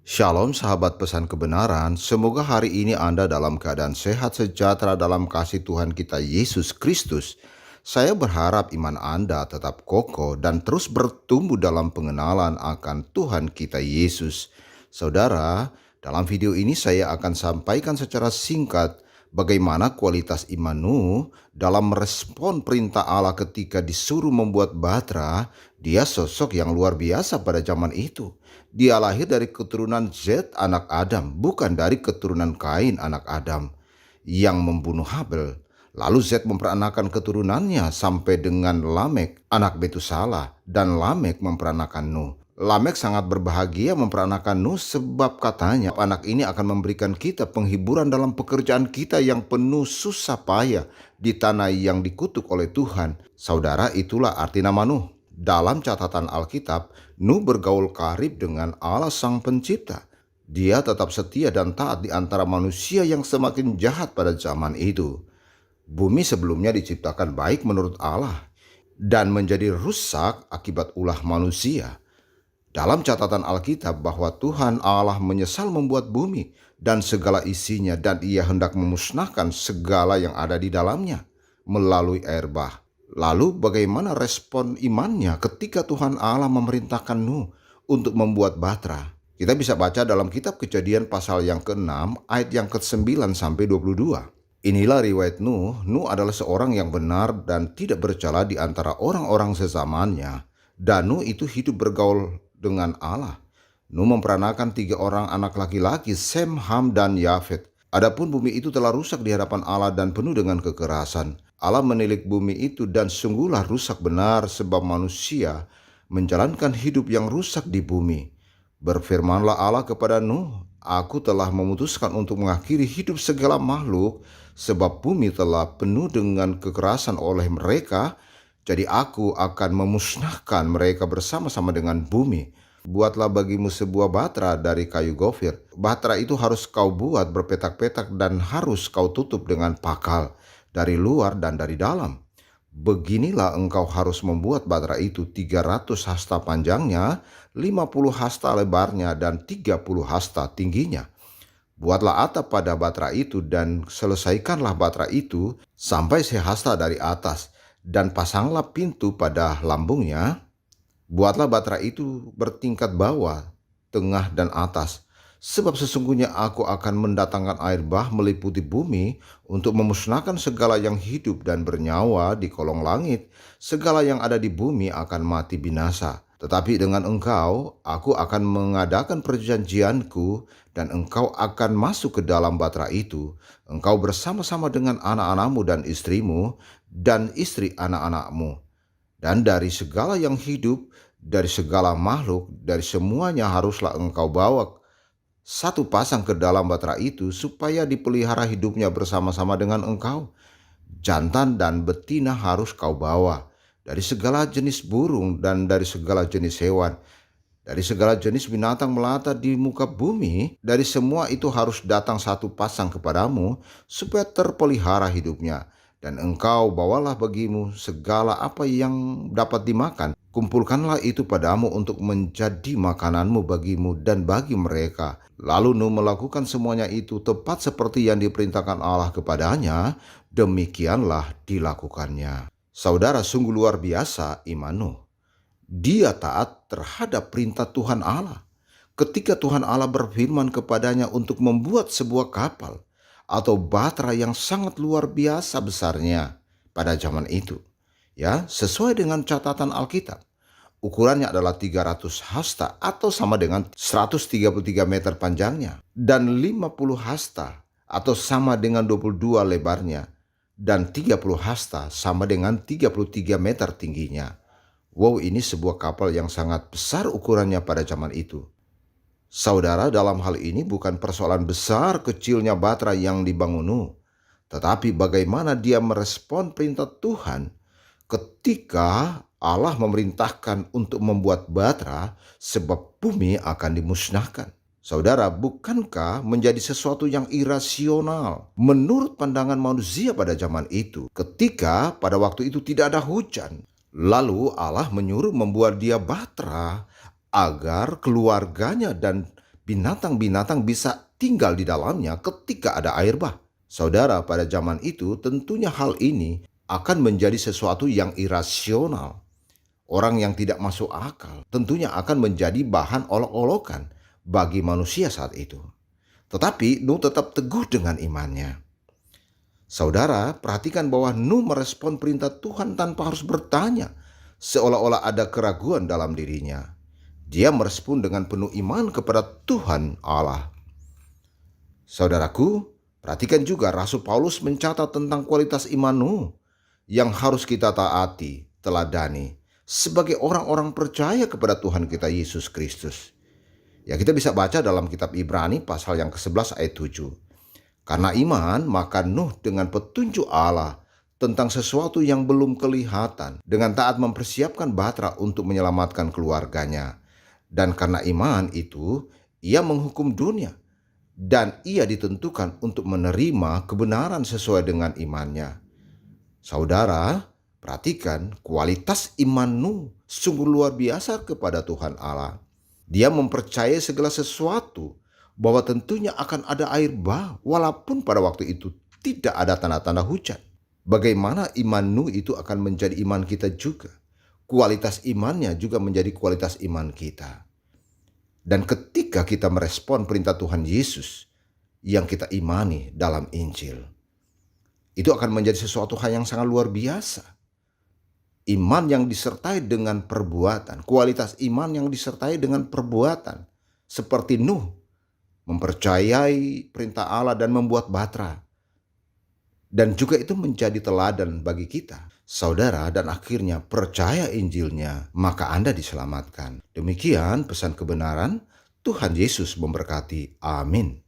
Shalom sahabat pesan kebenaran, semoga hari ini Anda dalam keadaan sehat sejahtera dalam kasih Tuhan kita Yesus Kristus. Saya berharap iman Anda tetap kokoh dan terus bertumbuh dalam pengenalan akan Tuhan kita Yesus. Saudara, dalam video ini saya akan sampaikan secara singkat bagaimana kualitas iman Nuh dalam merespon perintah Allah ketika disuruh membuat batra. Dia sosok yang luar biasa pada zaman itu. Dia lahir dari keturunan Zet anak Adam, bukan dari keturunan Kain anak Adam yang membunuh Habel. Lalu Zet memperanakan keturunannya sampai dengan Lamek anak Metusala, dan Lamek memperanakan Nuh. Lamek sangat berbahagia memperanakan Nuh sebab katanya anak ini akan memberikan kita penghiburan dalam pekerjaan kita yang penuh susah payah di tanah yang dikutuk oleh Tuhan. Saudara, itulah arti nama Nuh. Dalam catatan Alkitab, Nuh bergaul karib dengan Allah Sang Pencipta. Dia tetap setia dan taat di antara manusia yang semakin jahat pada zaman itu. Bumi sebelumnya diciptakan baik menurut Allah dan menjadi rusak akibat ulah manusia. Dalam catatan Alkitab bahwa Tuhan Allah menyesal membuat bumi dan segala isinya, dan Ia hendak memusnahkan segala yang ada di dalamnya melalui air bah. Lalu bagaimana respon imannya ketika Tuhan Allah memerintahkan Nuh untuk membuat batra? Kita bisa baca dalam kitab Kejadian pasal yang ke-6 ayat yang ke-9 sampai 22. Inilah riwayat Nuh. Nuh adalah seorang yang benar dan tidak bercela di antara orang-orang sezamannya. Dan Nuh itu hidup bergaul dengan Allah. Nuh memperanakan 3 orang anak laki-laki, Sem, Ham, dan Yafet. Adapun bumi itu telah rusak di hadapan Allah dan penuh dengan kekerasan. Allah menilik bumi itu, dan sungguhlah rusak benar sebab manusia menjalankan hidup yang rusak di bumi. Berfirmanlah Allah kepada Nuh, Aku telah memutuskan untuk mengakhiri hidup segala makhluk sebab bumi telah penuh dengan kekerasan oleh mereka. Jadi aku akan memusnahkan mereka bersama-sama dengan bumi. Buatlah bagimu sebuah batra dari kayu gofir. Batra itu harus kau buat berpetak-petak dan harus kau tutup dengan pakal dari luar dan dari dalam. Beginilah engkau harus membuat batra itu: 300 hasta panjangnya, 50 hasta lebarnya, dan 30 hasta tingginya. Buatlah atap pada batra itu dan selesaikanlah batra itu sampai sehasta dari atas, dan pasanglah pintu pada lambungnya. Buatlah batra itu bertingkat bawah, tengah, dan atas. Sebab sesungguhnya aku akan mendatangkan air bah meliputi bumi untuk memusnahkan segala yang hidup dan bernyawa di kolong langit. Segala yang ada di bumi akan mati binasa. Tetapi dengan engkau, aku akan mengadakan perjanjianku, dan engkau akan masuk ke dalam batra itu. Engkau bersama-sama dengan anak-anakmu dan istrimu, dan istri anak-anakmu. Dan dari segala yang hidup, dari segala makhluk, dari semuanya haruslah engkau bawa satu pasang ke dalam batra itu, supaya dipelihara hidupnya bersama-sama dengan engkau. Jantan dan betina harus kau bawa, dari segala jenis burung dan dari segala jenis hewan, dari segala jenis binatang melata di muka bumi. Dari semua itu harus datang satu pasang kepadamu, supaya terpelihara hidupnya. Dan engkau bawalah bagimu segala apa yang dapat dimakan. Kumpulkanlah itu padamu untuk menjadi makananmu bagimu dan bagi mereka. Lalu Nuh melakukan semuanya itu tepat seperti yang diperintahkan Allah kepadanya. Demikianlah dilakukannya. Saudara, sungguh luar biasa iman Nuh. Dia taat terhadap perintah Tuhan Allah. Ketika Tuhan Allah berfirman kepadanya untuk membuat sebuah kapal atau batra yang sangat luar biasa besarnya pada zaman itu, ya, sesuai dengan catatan Alkitab. Ukurannya adalah 300 hasta atau sama dengan 133 meter panjangnya, dan 50 hasta atau sama dengan 22 lebarnya, dan 30 hasta sama dengan 33 meter tingginya. Wow, ini sebuah kapal yang sangat besar ukurannya pada zaman itu. Saudara, dalam hal ini bukan persoalan besar kecilnya batra yang dibangun Nuh, tetapi bagaimana dia merespon perintah Tuhan ketika Allah memerintahkan untuk membuat batra sebab bumi akan dimusnahkan. Saudara, bukankah menjadi sesuatu yang irasional menurut pandangan manusia pada zaman itu, ketika pada waktu itu tidak ada hujan? Lalu Allah menyuruh membuat dia batra agar keluarganya dan binatang-binatang bisa tinggal di dalamnya ketika ada air bah. Saudara, pada zaman itu tentunya hal ini akan menjadi sesuatu yang irasional. Orang yang tidak masuk akal tentunya akan menjadi bahan olok-olokan bagi manusia saat itu. Tetapi Nuh tetap teguh dengan imannya. Saudara, perhatikan bahwa Nuh merespon perintah Tuhan tanpa harus bertanya, seolah-olah ada keraguan dalam dirinya. Dia merespon dengan penuh iman kepada Tuhan Allah. Saudaraku, perhatikan juga Rasul Paulus mencatat tentang kualitas iman Nuh yang harus kita taati, teladani, sebagai orang-orang percaya kepada Tuhan kita Yesus Kristus. Ya, kita bisa baca dalam kitab Ibrani pasal yang ke-11 ayat 7. Karena iman, maka Nuh dengan petunjuk Allah tentang sesuatu yang belum kelihatan, dengan taat mempersiapkan batra untuk menyelamatkan keluarganya. Dan karena iman itu, ia menghukum dunia, dan ia ditentukan untuk menerima kebenaran sesuai dengan imannya. Saudara, perhatikan kualitas iman Nuh sungguh luar biasa kepada Tuhan Allah. Dia mempercayai segala sesuatu bahwa tentunya akan ada air bah walaupun pada waktu itu tidak ada tanda-tanda hujan. Bagaimana iman Nuh itu akan menjadi iman kita juga. Kualitas imannya juga menjadi kualitas iman kita. Dan ketika kita merespon perintah Tuhan Yesus yang kita imani dalam Injil, itu akan menjadi sesuatu hal yang sangat luar biasa. Iman yang disertai dengan perbuatan, kualitas iman yang disertai dengan perbuatan. Seperti Nuh, mempercayai perintah Allah dan membuat batra. Dan juga itu menjadi teladan bagi kita. Saudara, dan akhirnya percaya Injilnya, maka Anda diselamatkan. Demikian pesan kebenaran, Tuhan Yesus memberkati. Amin.